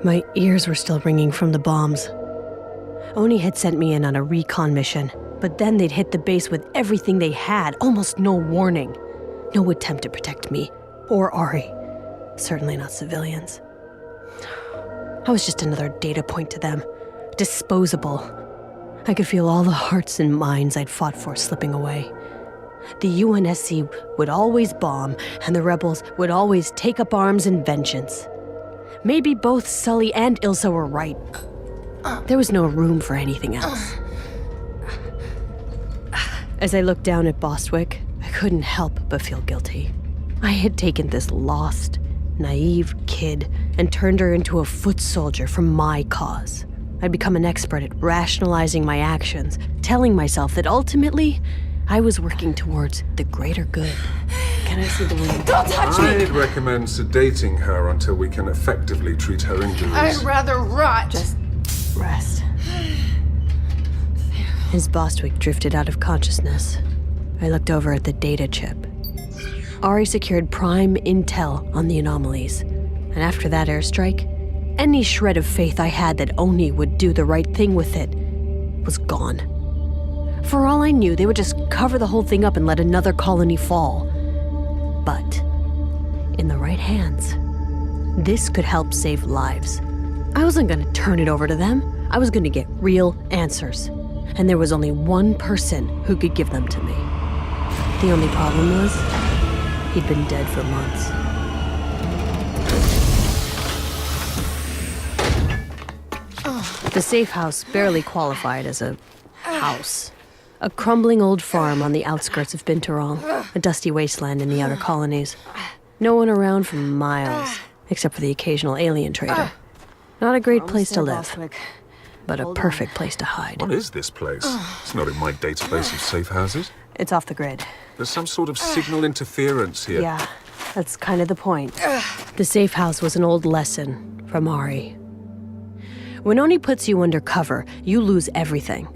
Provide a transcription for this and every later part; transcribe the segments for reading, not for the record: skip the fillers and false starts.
My ears were still ringing from the bombs. Oni had sent me in on a recon mission, but then they'd hit the base with everything they had, almost no warning. No attempt to protect me, or Ari. Certainly not civilians. I was just another data point to them. Disposable. I could feel all the hearts and minds I'd fought for slipping away. The UNSC would always bomb, and the rebels would always take up arms in vengeance. Maybe both Sully and Ilsa were right. There was no room for anything else. As I looked down at Bostwick, I couldn't help but feel guilty. I had taken this lost, naive kid and turned her into a foot soldier for my cause. I'd become an expert at rationalizing my actions, telling myself that ultimately, I was working towards the greater good. Can I see the wound? Don't touch me! I'd recommend sedating her until we can effectively treat her injuries. I'd rather rot. Just rest. As Bostwick drifted out of consciousness, I looked over at the data chip. Ari secured prime intel on the anomalies, and after that airstrike, any shred of faith I had that Oni would do the right thing with it was gone. For all I knew, they would just cover the whole thing up and let another colony fall. But in the right hands, this could help save lives. I wasn't going to turn it over to them. I was going to get real answers. And there was only one person who could give them to me. The only problem was, he'd been dead for months. The safe house barely qualified as a house. A crumbling old farm on the outskirts of Binturong, a dusty wasteland in the outer colonies. No one around for miles, except for the occasional alien trader. Not a great place to live, but a perfect place to hide. What is this place? It's not in my database of safe houses. It's off the grid. There's some sort of signal interference here. Yeah, that's kind of the point. The safe house was an old lesson from Ari. When Oni puts you under cover, you lose everything.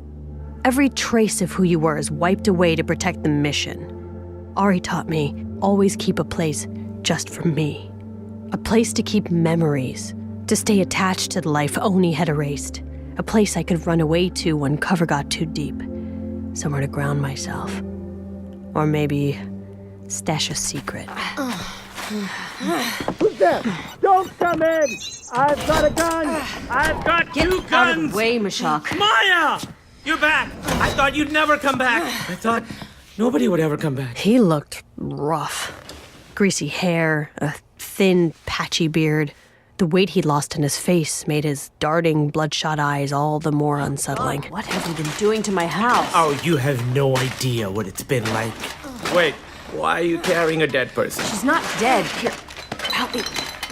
Every trace of who you were is wiped away to protect the mission. Ari taught me, always keep a place just for me. A place to keep memories, to stay attached to the life Oni had erased. A place I could run away to when cover got too deep. Somewhere to ground myself. Or maybe stash a secret. Who's there? Don't come in! I've got a gun! I've got two guns! Get out of the way, Mashak. Maya! You're back! I thought you'd never come back! I thought nobody would ever come back. He looked rough. Greasy hair, a thin, patchy beard. The weight he'd lost in his face made his darting, bloodshot eyes all the more unsettling. What have you been doing to my house? Oh, you have no idea what it's been like. Wait, why are you carrying a dead person? She's not dead. Here, help me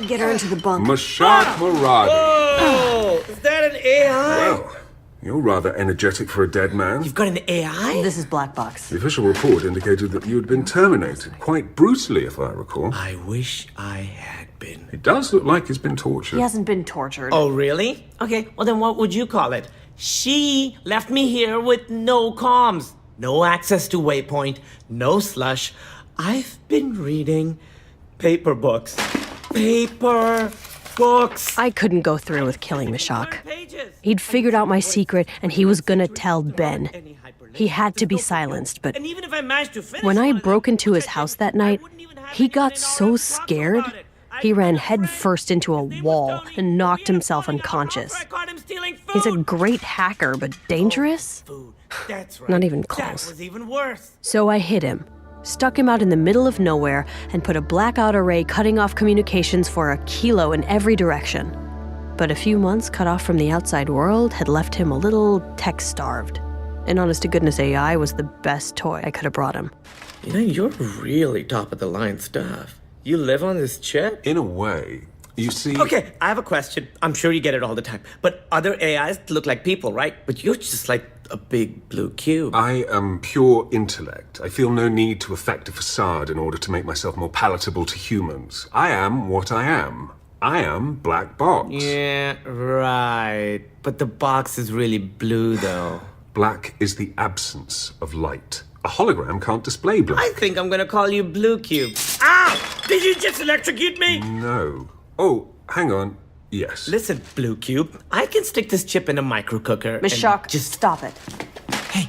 get her into the bunk. Mashak Muradi. Oh, is that an AI? Well, you're rather energetic for a dead man. You've got an AI? This is Black Box. The official report indicated that you had been terminated, quite brutally, if I recall. I wish I had been. It does look like he's been tortured. He hasn't been tortured. Oh, really? Okay, well then what would you call it? She left me here with no comms, no access to Waypoint, no slush. I've been reading paper books. Paper books. I couldn't go through with killing Mashak. He'd figured out my secret, and he was gonna tell Ben. He had to be silenced, but when I broke into his house that night, he got so scared, he ran headfirst into a wall and knocked himself unconscious. He's a great hacker, but dangerous? Not even close. So I hid him, stuck him out in the middle of nowhere, and put a blackout array cutting off communications for a kilo in every direction. But a few months cut off from the outside world had left him a little tech-starved. And honest-to-goodness AI was the best toy I could have brought him. You know, you're really top-of-the-line stuff. You live on this chip? In a way. You see... Okay, I have a question. I'm sure you get it all the time. But other AIs look like people, right? But you're just like a big blue cube. I am pure intellect. I feel no need to affect a facade in order to make myself more palatable to humans. I am what I am. I am Black Box. Yeah, right. But the box is really blue, though. Black is the absence of light. A hologram can't display black. I think I'm gonna call you Blue Cube. Ow! Did you just electrocute me? No. Oh, hang on. Yes. Listen, Blue Cube, I can stick this chip in a micro cooker. Mashak, just stop it. Hey,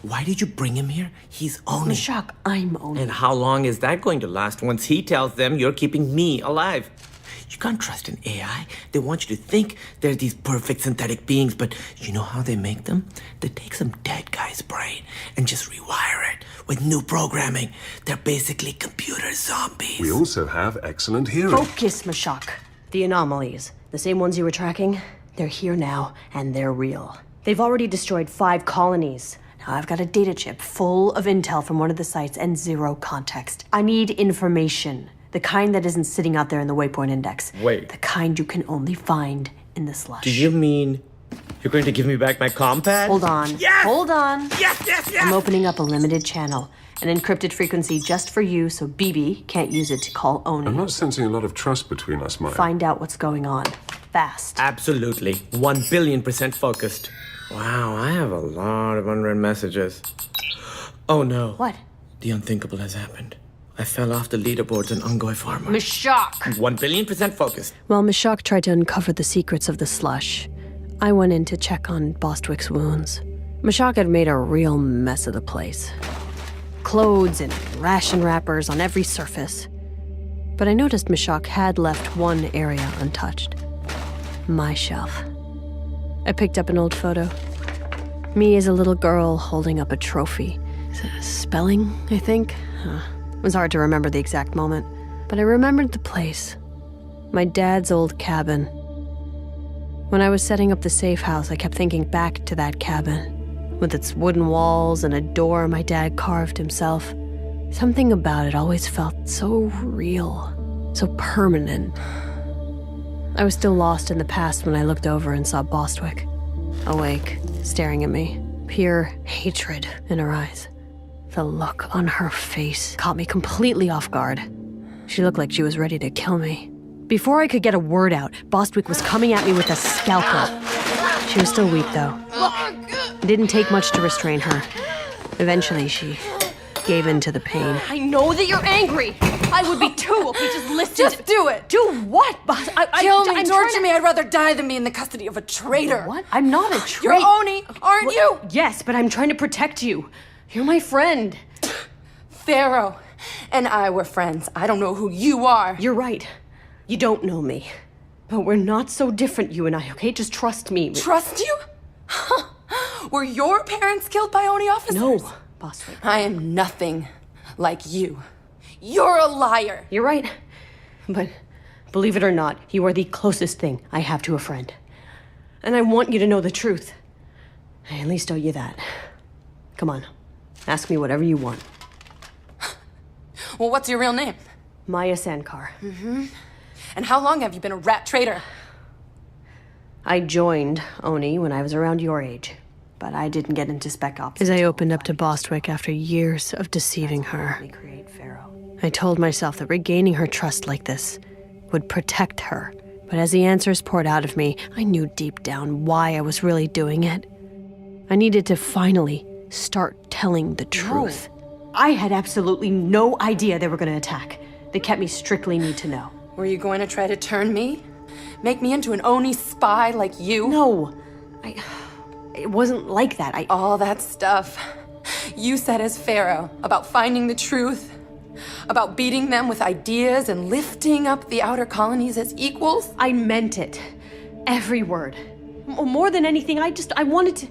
why did you bring him here? He's Oni. Mashak, I'm Oni. And how long is that going to last once he tells them you're keeping me alive? You can't trust an AI. They want you to think they're these perfect synthetic beings, but you know how they make them? They take some dead guy's brain and just rewire it with new programming. They're basically computer zombies. We also have excellent hearing. Focus, Mashak. The anomalies, the same ones you were tracking, they're here now, and they're real. They've already destroyed 5 colonies. Now I've got a data chip full of intel from one of the sites and 0 context. I need information. The kind that isn't sitting out there in the Waypoint Index. Wait. The kind you can only find in the slush. Do you mean you're going to give me back my compad? Hold on. Yes! Hold on. Yes, yes, yes! I'm opening up a limited channel. An encrypted frequency just for you so BB can't use it to call Oni. I'm not sensing a lot of trust between us, Maya. Find out what's going on. Fast. Absolutely. 1,000,000,000% focused. Wow, I have a lot of unread messages. Oh no. What? The unthinkable has happened. I fell off the leaderboards in Ungoy Farmer. Mashak! 1,000,000,000% focused. While Mashak tried to uncover the secrets of the slush, I went in to check on Bostwick's wounds. Mashak had made a real mess of the place. Clothes and ration wrappers on every surface. But I noticed Mashak had left one area untouched. My shelf. I picked up an old photo. Me as a little girl holding up a trophy. Spelling, I think? It was hard to remember the exact moment, but I remembered the place. My dad's old cabin. When I was setting up the safe house, I kept thinking back to that cabin, with its wooden walls and a door my dad carved himself. Something about it always felt so real, so permanent. I was still lost in the past when I looked over and saw Bostwick, awake, staring at me, pure hatred in her eyes. The look on her face caught me completely off guard. She looked like she was ready to kill me. Before I could get a word out, Bostwick was coming at me with a scalpel. She was still weak, though. It didn't take much to restrain her. Eventually, she gave in to the pain. I know that you're angry. I would be too, okay? Just listen. Just do it. Do what, boss? Kill me, I'm torture trying me. I'd rather die than be in the custody of a traitor. What? I'm not a You're traitor. Oni, aren't you? Yes, but I'm trying to protect you. You're my friend. Pharaoh and I were friends. I don't know who you are. You're right. You don't know me. But we're not so different, you and I, okay? Just trust me. Trust you? Were your parents killed by Oni officers? No, Bostwick. I am nothing like you. You're a liar. You're right. But believe it or not, you are the closest thing I have to a friend. And I want you to know the truth. I at least owe you that. Come on. Ask me whatever you want. Well, what's your real name? Maya Sankar. And how long have you been a rat traitor? I joined Oni when I was around your age, but I didn't get into Spec Ops. As I opened up to Bostwick after years of deceiving her, I told myself that regaining her trust like this would protect her. But as the answers poured out of me, I knew deep down why I was really doing it. I needed to finally start telling the truth. I had absolutely no idea they were going to attack. They kept me strictly need to know. Were you going to try to turn me? Make me into an Oni spy like you? No, it wasn't like that. All that stuff you said as Pharaoh about finding the truth, about beating them with ideas and lifting up the outer colonies as equals. I meant it. Every word. More than anything, I wanted to...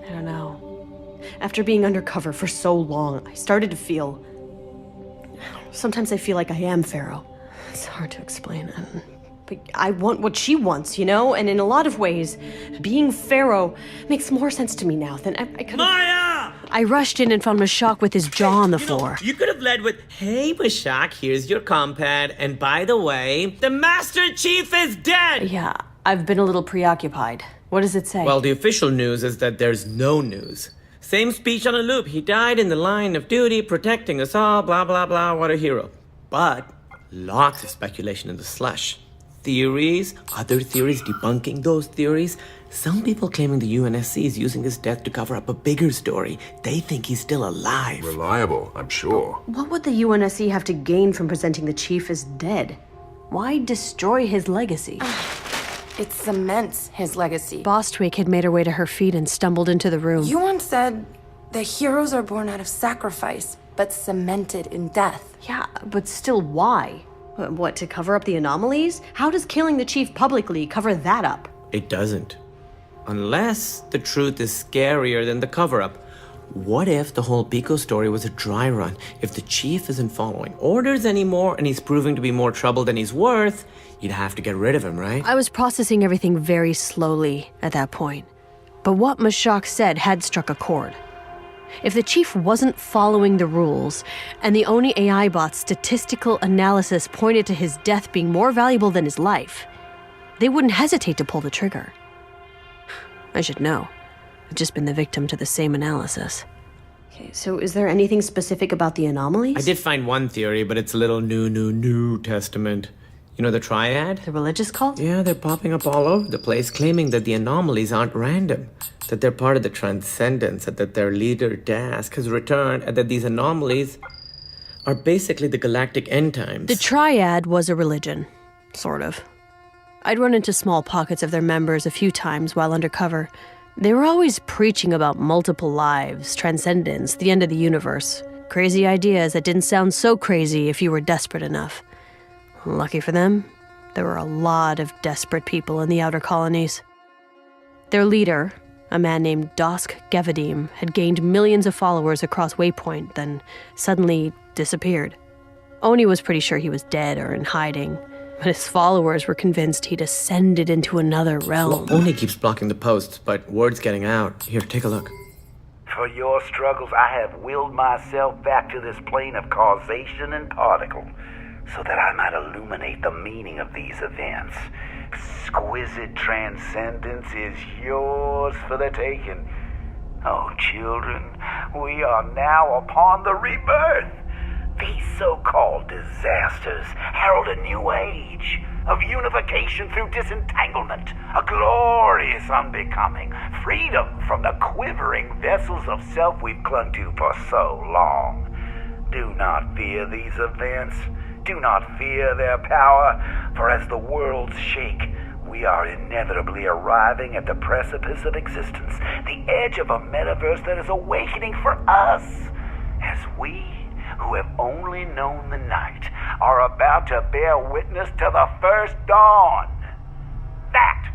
I don't know. After being undercover for so long, I started to feel... Sometimes I feel like I am Pharaoh. It's hard to explain. But I want what she wants, you know? And in a lot of ways, being Pharaoh makes more sense to me now than I could have... Maya! I rushed in and found Mashak with his jaw on the floor. You could have led with, "Hey, Mashak, here's your compad. And by the way, the Master Chief is dead!" Yeah, I've been a little preoccupied. What does it say? Well, the official news is that there's no news. Same speech on a loop. He died in the line of duty, protecting us all, blah, blah, blah, what a hero. But lots of speculation in the slush. theories, other theories debunking those theories. Some people claiming the UNSC is using his death to cover up a bigger story. They think he's still alive. Reliable, I'm sure. What would the UNSC have to gain from presenting the chief as dead? Why destroy his legacy? It cements his legacy. Bostwick had made her way to her feet and stumbled into the room. You once said that heroes are born out of sacrifice, but cemented in death. Yeah, but still, why? What, to cover up the anomalies? How does killing the chief publicly cover that up? It doesn't. Unless the truth is scarier than the cover-up. What if the whole Pico story was a dry run? If the chief isn't following orders anymore and he's proving to be more trouble than he's worth, you'd have to get rid of him, right? I was processing everything very slowly at that point. But what Mashak said had struck a chord. If the chief wasn't following the rules, and the Oni AI bot's statistical analysis pointed to his death being more valuable than his life, they wouldn't hesitate to pull the trigger. I should know. I've just been the victim to the same analysis. Okay, so is there anything specific about the anomalies? I did find one theory, but it's a little New Testament. You know the Triad? The religious cult? Yeah, they're popping up all over the place, claiming that the anomalies aren't random, that they're part of the transcendence, and that their leader, Dask, has returned, and that these anomalies are basically the galactic end times. The Triad was a religion. Sort of. I'd run into small pockets of their members a few times while undercover. They were always preaching about multiple lives, transcendence, the end of the universe. Crazy ideas that didn't sound so crazy if you were desperate enough. Lucky for them, there were a lot of desperate people in the outer colonies. Their leader, a man named Dosk Gevadim, had gained millions of followers across Waypoint, then suddenly disappeared. Oni was pretty sure he was dead or in hiding, but his followers were convinced he'd ascended into another realm. Well, Oni keeps blocking the posts, but word's getting out. Here, take a look. For your struggles, I have willed myself back to this plane of causation and particle, so that I might illuminate the meaning of these events. Exquisite transcendence is yours for the taking. Oh, children, we are now upon the rebirth. These so-called disasters herald a new age of unification through disentanglement, a glorious unbecoming, freedom from the quivering vessels of self we've clung to for so long. Do not fear these events. Do not fear their power, for as the worlds shake, we are inevitably arriving at the precipice of existence, the edge of a metaverse that is awakening for us, as we, who have only known the night, are about to bear witness to the first dawn. That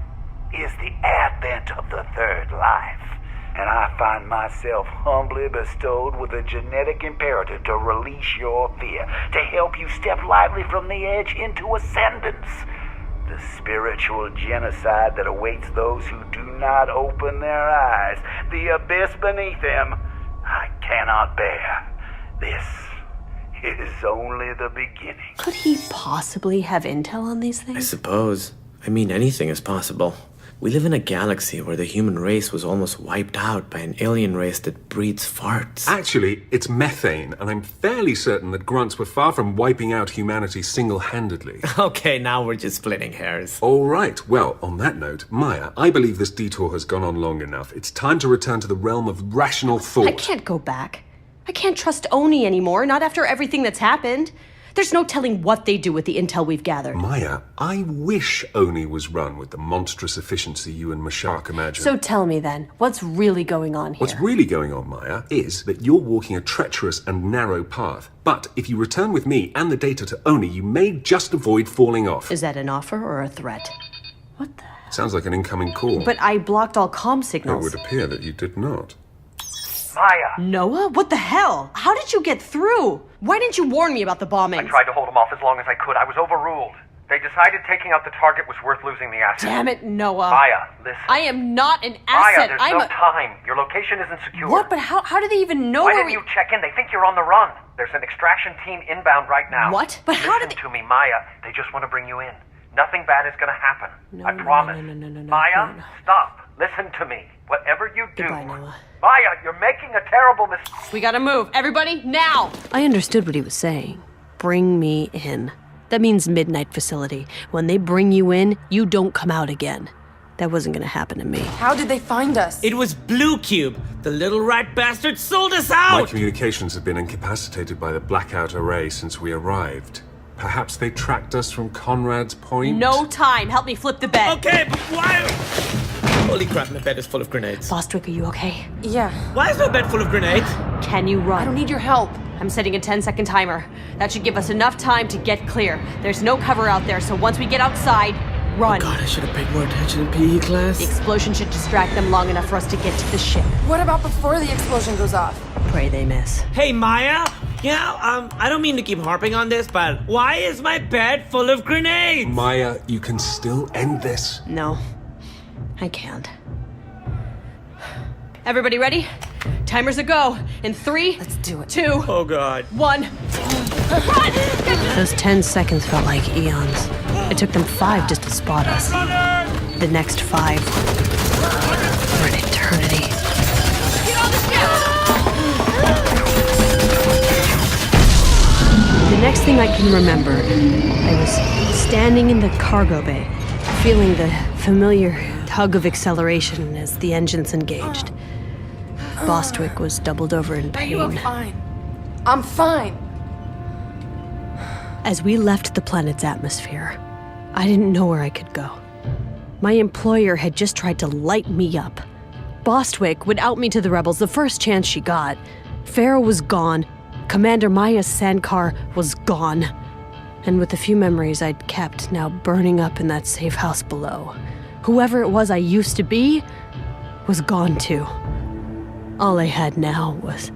is the advent of the third life. And I find myself humbly bestowed with a genetic imperative to release your fear, to help you step lively from the edge into ascendance. The spiritual genocide that awaits those who do not open their eyes, the abyss beneath them, I cannot bear. This is only the beginning. Could he possibly have intel on these I things? suppose. I mean, anything is possible. We live in a galaxy where the human race was almost wiped out by an alien race that breeds farts. Actually, it's methane, and I'm fairly certain that grunts were far from wiping out humanity single-handedly. Okay, now we're just splitting hairs. All right, well, on that note, Maya, I believe this detour has gone on long enough. It's time to return to the realm of rational thought. I can't go back. I can't trust Oni anymore, not after everything that's happened. There's no telling what they do with the intel we've gathered. Maya, I wish Oni was run with the monstrous efficiency you and Mashak imagine. So tell me then, what's really going on here? What's really going on, Maya, is that you're walking a treacherous and narrow path. But if you return with me and the data to Oni, you may just avoid falling off. Is that an offer or a threat? What the hell? Sounds like an incoming call. But I blocked all comm It signals. would appear that you did not. Maya! Noah? What the hell? How did you get through? Why didn't you warn me about the bombings? I tried to hold them off as long as I could. I was overruled. They decided taking out the target was worth losing the asset. Damn it, Noah. Maya, listen. I am not an Maya, asset. there's I'm no a... time. Your location isn't secure. What? But how do they even know Why where didn't you check in? They think you're on the run. There's an extraction team inbound right now. What? But how did Listen to me, Maya. They just want to bring you in. Nothing bad is going to happen. No, I no, promise. no, Maya, no. stop. Listen to me. Whatever you do. Goodbye, Noah. Maya, you're making a terrible mistake. We gotta move. Everybody, now! I understood what he was saying. Bring me in. That means midnight facility. When they bring you in, you don't come out again. That wasn't gonna happen to me. How did they find us? It was Blue Cube. The little rat bastard sold us My out! communications have been incapacitated by the blackout array since we arrived. Perhaps they tracked us from Conrad's Point? No time. Help me flip the bed. Okay, but why? Holy crap, my bed is full of grenades. Bostwick, are you okay? Yeah. Why is my bed full of grenades? Can you run? I don't need your help. I'm setting a 10-second timer. That should give us enough time to get clear. There's no cover out there, so once we get outside, run. God, I should have paid more attention in PE class. The explosion should distract them long enough for us to get to the ship. What about before the explosion goes off? Pray they miss. Hey, Maya? Yeah, I don't mean to keep harping on this, but why is my bed full of grenades? Maya, you can still end this. No, I can't. Everybody ready? Timers a go. In 3, Let's do it. 2, Oh, God. 1. Those 10 seconds felt like eons. It took them 5 just to spot us. The next 5 were an eternity. The next thing I can remember, I was standing in the cargo bay, feeling the familiar tug of acceleration as the engines engaged. Bostwick was doubled over in pain. I'm fine. I'm fine. As we left the planet's atmosphere, I didn't know where I could go. My employer had just tried to light me up. Bostwick would out me to the rebels the first chance she got. Farrow was gone. Commander Maya Sankar was gone. And with the few memories I'd kept now burning up in that safe house below, whoever it was I used to be was gone too. All I had now was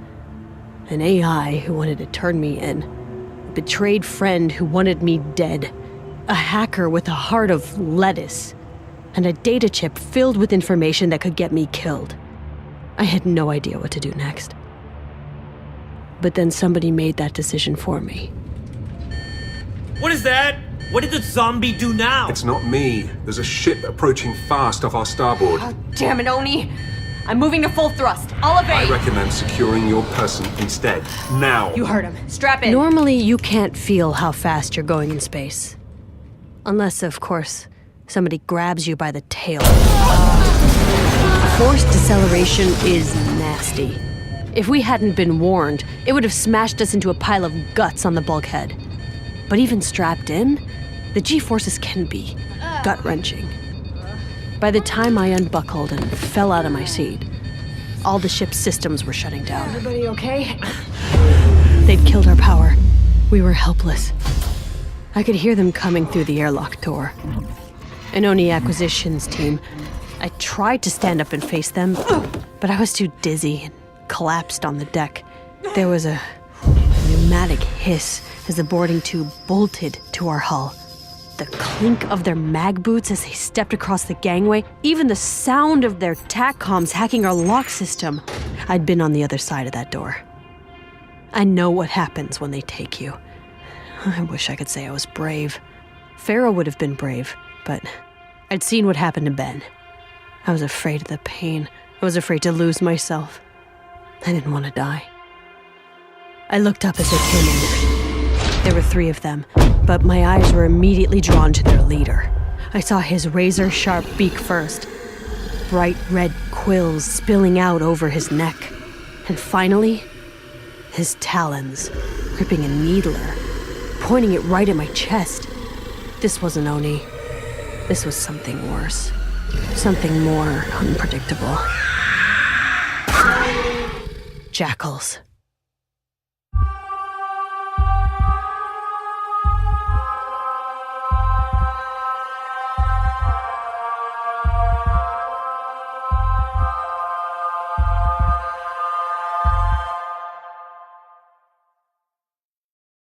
an AI who wanted to turn me in, a betrayed friend who wanted me dead, a hacker with a heart of lettuce, and a data chip filled with information that could get me killed. I had no idea what to do next. But then somebody made that decision for me. What is that? What did the zombie do now? It's not me. There's a ship approaching fast off our starboard. Oh, damn it, Oni! I'm moving to full thrust. I'll I evade! recommend securing your person instead. Now! You heard him. Strap in. Normally, you can't feel how fast you're going in space. Unless, of course, somebody grabs you by the tail. Forced deceleration is nasty. If we hadn't been warned, it would have smashed us into a pile of guts on the bulkhead. But even strapped in, the G-forces can be gut-wrenching. By the time I unbuckled and fell out of my seat, all the ship's systems were shutting down. Everybody okay? They'd killed our power. We were helpless. I could hear them coming through the airlock door. An Oni acquisitions team. I tried to stand up and face them, but I was too dizzy and collapsed on the deck. There was a pneumatic hiss as the boarding tube bolted to our hull. The clink of their mag boots as they stepped across the gangway, even the sound of their TACCOMs hacking our lock system. I'd been on the other side of that door. I know what happens when they take you. I wish I could say I was brave. Farrow would have been brave, but I'd seen what happened to Ben. I was afraid of the pain. I was afraid to lose myself. I didn't want to die. I looked up as they came in. There were 3 of them, but my eyes were immediately drawn to their leader. I saw his razor-sharp beak first, bright red quills spilling out over his neck, and finally, his talons, gripping a needler, pointing it right at my chest. This wasn't Oni. This was something worse. Something more unpredictable. Jackals.